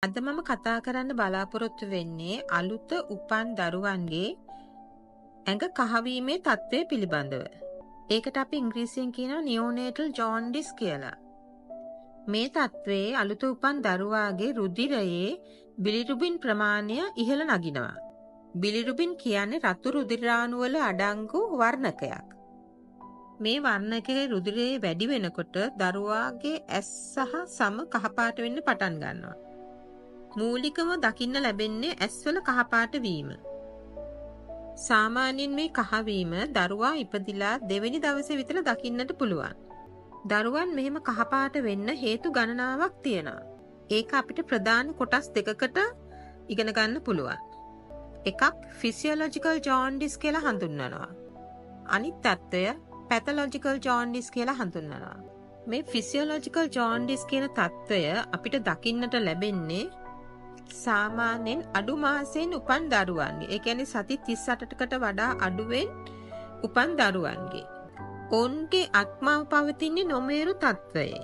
අද මම කතා කරන්න බලාපොරොත්තු වෙන්නේ අලුත උපන් දරුවන්ගේ ඇඟ කහවීමේ තත්ත්වය පිළිබඳව. ඒකට අපි ඉංග්‍රීසියෙන් කියනවා නියෝනේටල් ජොන්ඩිස් කියලා. මේ තත්ත්වයේ අලුත උපන් දරුවාගේ රුධිරයේ බිලිරුබින් ප්‍රමාණය ඉහළ නගිනවා. බිලිරුබින් කියන්නේ රතු රුධිරාණු වල අඩංගු වර්ණකයක්. මේ වර්ණකයේ රුධිරයේ වැඩි වෙනකොට දරුවාගේ ඇස් සහ සම කහපාට වෙන්න පටන් ගන්නවා. මූලිකව දකින්න ලැබෙන්නේ ඇස්වල කහපාට වීම. සාමාන්‍යයෙන් මේ කහවීම දරුවා ඉපදිලා දෙවෙනි දවසේ විතර දකින්නට පුළුවන්. දරුවන් මෙහෙම කහපාට වෙන්න හේතු ගණනාවක් තියෙනවා. ඒක අපිට ප්‍රධාන කොටස් දෙකකට ඉගෙන ගන්න පුළුවන්. එකක් ෆිසියොලොජිකල් ජොන්ඩිස් කියලා හඳුන්වනවා. අනිත් තත්ත්වය පැතොලොජිකල් ජොන්ඩිස් කියලා හඳුන්වනවා. මේ ෆිසියොලොජිකල් ජොන්ඩිස් කියන තත්ත්වය අපිට දකින්නට ලැබෙන්නේ සාමාන්‍යයෙන් අඩු මාසයෙන් උපන් දරුවන්ගේ. ඒ කියන්නේ සති 38කට වඩා අඩුවෙන් උපන් දරුවන්ගේ. ඔවුන්ගේ අත්මාව පවතින්නේ නොමේරු තත්ත්වයේ.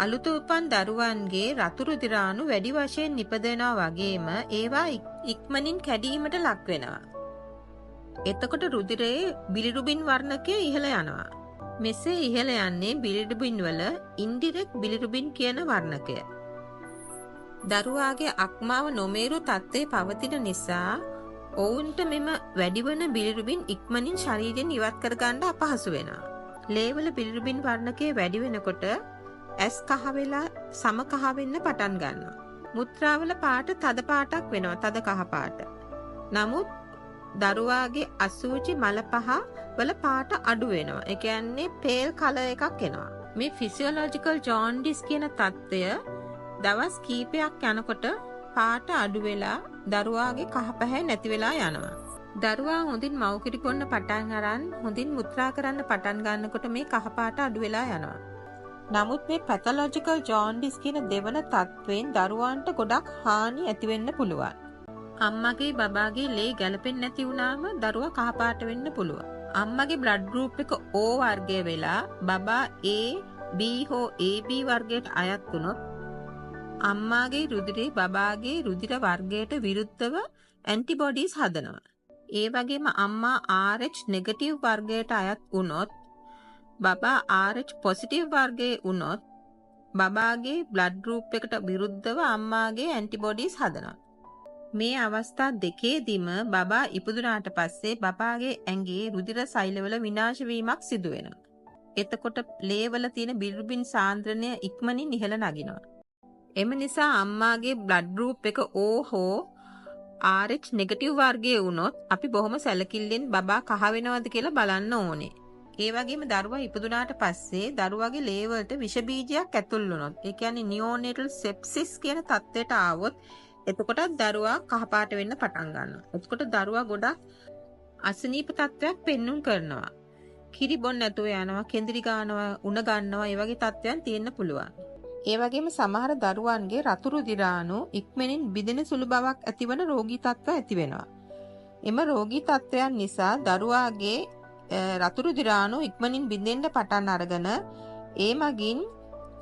අලුත උපන් දරුවන්ගේ රතු රුධිරාණු වැඩි වශයෙන් නිපදවනවා වගේම ඒවා ඉක්මනින් කැඩීමට ලක් වෙනවා. එතකොට රුධිරයේ බිලිරුබින් වර්ණකය ඉහළ යනවා. මෙසේ ඉහළ යන්නේ බිලිරුබින් වල ඉන්ඩිරෙක්ට් බිලිරුබින් කියන වර්ණකය. දරුවාගේ අක්මාව නොමේරු තත්ත්වයේ පවතින නිසා ඔවුන්ට මෙම වැඩිවන බිලිරුබින් ඉක්මනින් ශරීරයෙන් ඉවත් කරගන්න අපහසු වෙනවා. ලේවල බිලිරුබින් වර්ණකය වැඩි වෙනකොට ඇස් කහ වෙලා සම කහ වෙන්න පටන් ගන්නවා. මුත්‍රාවල පාට තද පාටක් වෙනවා, තද කහ පාට. නමුත් දරුවාගේ අසූචි මල පහ වල පාට අඩු වෙනවා. ඒ කියන්නේ පේල් කලර් එකක් එනවා. මේ ෆිසියොලොජිකල් ජොන්ඩිස් කියන තත්ත්වය දවස් කීපයක් යනකොට පාට අඩු වෙලා දරුවාගේ කහ පැහැ නැති වෙලා යනවා. දරුවා හොඳින් මව් කිරි බොන්න පටන් අරන් හොඳින් මුත්‍රා කරන්න පටන් ගන්නකොට මේ කහ පාට අඩු වෙලා යනවා. නමුත් මේ පැතොලොජිකල් ජොන්ඩිස් කියන දෙවන තත්ත්වයෙන් දරුවන්ට ගොඩක් හානි ඇති වෙන්න පුළුවන්. අම්මගේ බබාගේ ලේ ගැලපෙන්නේ නැති වුණාම දරුවා කහපාට වෙන්න පුළුවන්. අම්මගේ බ්ලඩ් ගෲප් එක O වර්ගය වෙලා බබා A, B හෝ AB වර්ගයට අයත් වුණොත් අම්මාගේ රුධිරේ බබාගේ රුධිර වර්ගයට විරුද්ධව ඇන්ටිබොඩීස් හදනවා. ඒ වගේම අම්මා RH නෙගටිව් වර්ගයට අයත් වුණොත් බබා RH පොසිටිව් වර්ගයේ වුණොත් බබාගේ බ්ලඩ් ගෲප් එකට විරුද්ධව අම්මාගේ ඇන්ටිබොඩීස් හදනවා. මේ අවස්ථා දෙකේදීම බබා ඉපදුනාට පස්සේ බබාගේ ඇඟේ රුධිර සෛලවල විනාශ වීමක් සිදු වෙනවා. එතකොට ලේවල තියෙන බිලිරුබින් සාන්ද්‍රණය ඉක්මනින් ඉහළ නගිනවා. එම නිසා අම්මාගේ බ්ලඩ් ගෲප් එක O හෝ RH නෙගටිව් වර්ගයේ වුණොත් අපි බොහොම සැලකිල්ලෙන් බබා කහ වෙනවද කියලා බලන්න ඕනේ. ඒ වගේම දරුවා ඉපදුනාට පස්සේ දරුවාගේ ලේ වලට විෂ බීජයක් ඇතුල් වුණොත්, ඒ කියන්නේ නියෝනේටල් සෙප්සිස් කියන තත්ත්වයට ආවොත් එතකොටත් දරුවා කහපාට වෙන්න පටන් ගන්නවා. එතකොට දරුවා ගොඩක් අසනීප තත්ත්වයක් පෙන්눔 කරනවා. කිරි බොන්න නැතුව යනවා, කෙඳිරි ගන්නවා, උණ ගන්නවා, ඒ වගේ තත්ත්වයන් තියෙන්න පුළුවන්. ඒ වගේම සමහර දරුවන්ගේ රතු රුධිරාණු ඉක්මනින් බිඳෙන සුළු බවක් ඇතිවන රෝගී තත්ත්ව ඇති වෙනවා. එම රෝගී තත්ත්වයන් නිසා දරුවාගේ රතු රුධිරාණු ඉක්මනින් බිඳෙන්න පටන් අරගෙන ඒ මගින්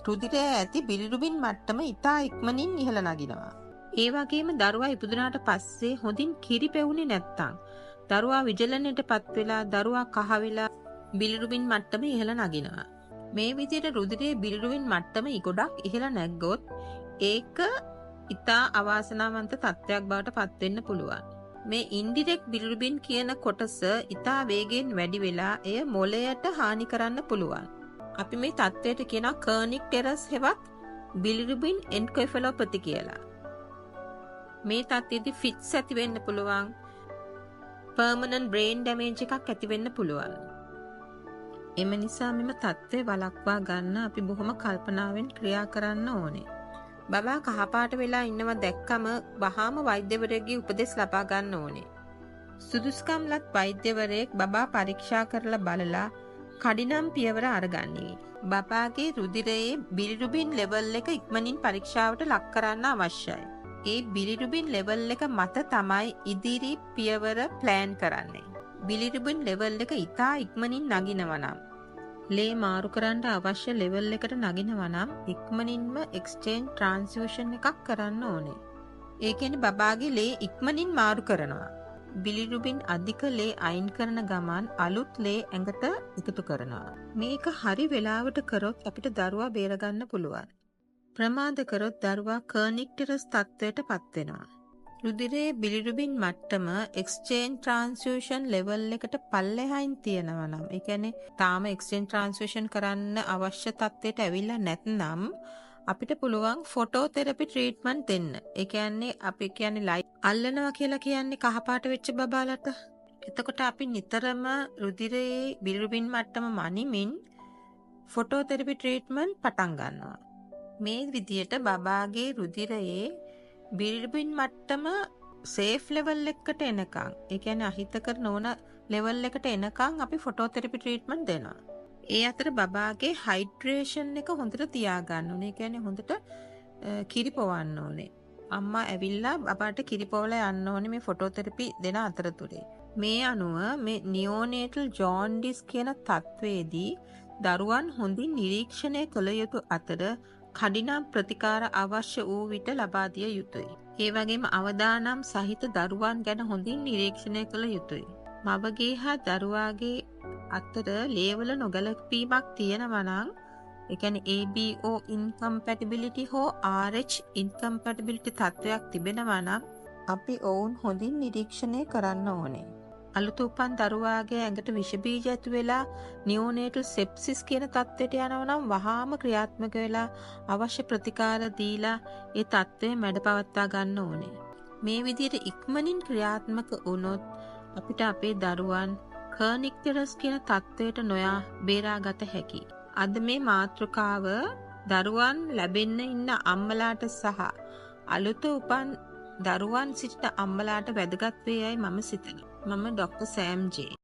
රුධිරයේ ඇති බිලිරුබින් මට්ටම ඉතා ඉක්මනින් ඉහළ නගිනවා. ඒ වගේම දරුවා ඉපදුනාට පස්සේ හොඳින් කිරි පෙවුනේ නැත්තම් දරුවා විජලනයටපත් වෙලා දරුවා කහ වෙලා බිලිරුබින් මට්ටම ඉහළ නගිනවා. මේ විදිහට රුධිරයේ බිලිරුබින් මට්ටම ගොඩක් ඉහළ නැග්ගොත් ඒක ඉතා අවාසනාවන්ත තත්ත්වයක් බවට පත් වෙන්න පුළුවන්. මේ ඉන්ඩිරෙක්ට් බිලිරුබින් කියන කොටස ඉතා වේගයෙන් වැඩි වෙලා එය මොළයට හානි කරන්න පුළුවන්. අපි මේ තත්ත්වයට කියනවා කර්නික් ටෙරස් හෙවත් බිලිරුබින් එන්කෙෆලොපති කියලා. මේ තත්ත්වයේදී ෆිට්ස් ඇති වෙන්න පුළුවන්. පර්මනන්ට් බ්‍රේන් ඩැමේජ් එකක් ඇති වෙන්න පුළුවන්. එම නිසා මෙම තත්ත්වය වළක්වා ගන්න අපි බොහොම කල්පනාවෙන් ක්‍රියා කරන්න ඕනේ. බබා කහපාට වෙලා ඉන්නවා දැක්කම වහාම වෛද්‍යවරයෙක්ගේ උපදෙස් ලබා ගන්න ඕනේ. සුදුසුකම්ලත් වෛද්‍යවරයෙක් බබා පරීක්ෂා කරලා බලලා කඩිනම් පියවර අරගන්නේ. බබාගේ රුධිරයේ බිලිරුබින් ලෙවල් එක ඉක්මනින් පරීක්ෂාවට ලක් කරන්න අවශ්‍යයි. ඒ බිලිරුබින් ලෙවල් එක මත තමයි ඉදිරි පියවර ප්ලෑන් කරන්නේ. බිලිරුබින් ලෙවල් එක ඉතා ඉක්මනින් නගිනවා නම් ලේ මාරු කරන්න අවශ්‍ය ලෙවල් එකට නගිනවා නම් ඉක්මනින්ම එක්ස්චේන්ජ් ට්‍රාන්ස්ෆියුෂන් එකක් කරන්න ඕනේ. ඒ කියන්නේ බබාගේ ලේ ඉක්මනින් මාරු කරනවා. බිලිරුබින් අධික ලේ අයින් කරන ගමන් අලුත් ලේ ඇඟට එකතු කරනවා. මේක හරි වෙලාවට කරොත් අපිට දරුවා බේරගන්න පුළුවන්. ප්‍රමාද කරොත් දරුවා කර්නික්ටරස් තත්ත්වයට පත් වෙනවා. රුධිරයේ බිලිරුබින් මට්ටම එක්ස්චේන්ජ් ට්‍රාන්ස්ෆියුෂන් ලෙවල් එකට පල්ලෙහායින් තියෙනවා නම්, ඒ කියන්නේ තාම එක්ස්චේන්ජ් ට්‍රාන්ස්ෆියුෂන් කරන්න අවශ්‍ය තත්ත්වයට ඇවිල්ලා නැත්නම් අපිට පුළුවන් ෆොටෝ තෙරපි ට්‍රීට්මන්ට් දෙන්න. ඒ කියන්නේ අපි කියන්නේ ලයිට් අල්ලනවා කියලා කියන්නේ කහපාට වෙච්ච බබාලට. එතකොට අපි නිතරම රුධිරයේ බිලිරුබින් මට්ටම මනිමින් ෆොටෝ තෙරපි ට්‍රීට්මන්ට් පටන් ගන්නවා. මේ විදියට බබාගේ රුධිරයේ බිලිරුබින් මට්ටම සේෆ් ලෙවල් එකකට එනකන්, ඒ කියන්නේ අහිතකර නොවන ලෙවල් එකට එනකන් අපි ෆොටෝ තෙරපි ට්‍රීට්මන්ට් දෙනවා. ඒ අතර බබාගේ හයිඩ්‍රේෂන් එක හොඳට තියාගන්න ඕනේ. ඒ කියන්නේ හොඳට කිරිපොවන්න ඕනේ. අම්මා ඇවිල්ලා බබාට කිරිපොවලා යන්න ඕනේ මේ ෆොටෝ තෙරපි දෙන අතරතුරේ. මේ අනුව මේ නියෝනේටල් ජොන්ඩිස් කියන තත්වයේදී දරුවන් හොඳින් නිරීක්ෂණය කළ යුතු අතර කඩිනම් ප්‍රතිකාර අවශ්‍ය වූ විට ලබා දිය යුතුයි. ඒ වගේම අවදානම් සහිත දරුවන් ගැන හොඳින් නිරීක්ෂණය කළ යුතුයි. මවගේ හා දරුවාගේ අතර ලේවල නොගැලපීමක් තියෙනවා නම්, ඒ කියන්නේ ABO incompatibility හෝ RH incompatibility තත්වයක් තිබෙනවා නම් අපි ඔවුන් හොඳින් නිරීක්ෂණය කරන්න ඕනේ. අලුත උපන් දරුවාගේ ඇඟට විෂ බීජ ඇතු වෙලා නියෝනේටල් සෙප්සිස් කියන තත්ත්වයට යනවා නම් වහාම ක්‍රියාත්මක වෙලා අවශ්‍ය ප්‍රතිකාර දීලා ඒ තත්ත්වය මැඩපවත්වා ගන්න ඕනේ. මේ විදිහට ඉක්මනින් ක්‍රියාත්මක වුණොත් අපිට අපේ දරුවන් කර්නික්ටරස් කියන තත්ත්වයට නොයා බේරාගත හැකි. අද මේ මාතෘකාව දරුවන් ලැබෙන්න ඉන්න අම්මලාට සහ අලුත උපන් දරුවන් සිටින අම්මලාට වැදගත් වේයයි මම සිතනවා. මම ඩොක්ටර් සෑම් ජේ.